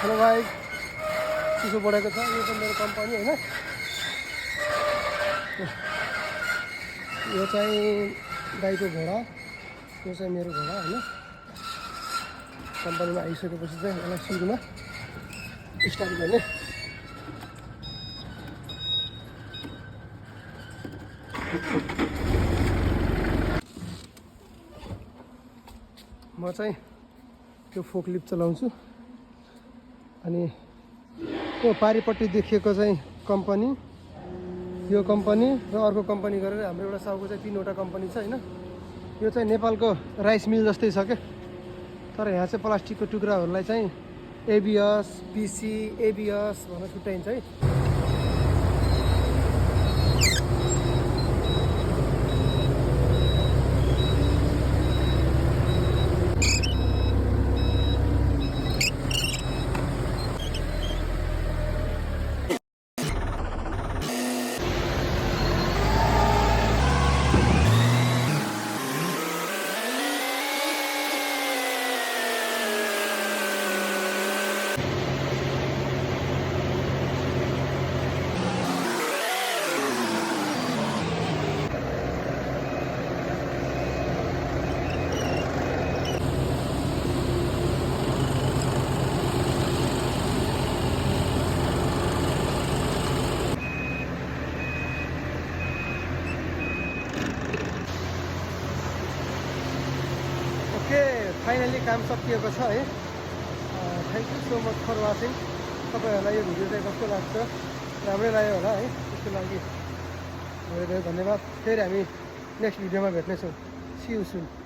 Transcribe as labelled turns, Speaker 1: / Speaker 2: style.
Speaker 1: hello भाइ चिसो बढेको छ यो चाहिँ मेरो कम्पनी होइन यो चाहिँ दाइको घोडा यो चाहिँ मेरो घोडा होइन कम्पनीमा आइसकेपछि चाहिँ यसलाई सुरुमा स्टार्ट गर्ने म चाहिँ त्यो फोकलिफ्ट चलाउँछु अनि यो पारिपट्टि देखिएको चाहिँ कम्पनी यो कम्पनी र अर्को कम्पनी गरेर हाम्रो एउटा साउको चाहिँ 3वटा कम्पनी छ होइन यो चाहिँ नेपालको राइस मिल जस्तै छ क्या तर यहाँ चाहिँ प्लास्टिकको टुक्राहरूलाई चाहिँ एबिएस पिसी एबिएस भनेर छुट्याइन्छ है फाइनली काम सकिएको छ है thank you so much for watching तपाईँहरूलाई यो भिडियो चाहिँ कस्तो लाग्छ राम्रै लाग्यो होला है त्यसको लागि धेरै धेरै धन्यवाद फेरि हामी नेक्स्ट भिडियोमा भेट्नेछौँ सी यू सुन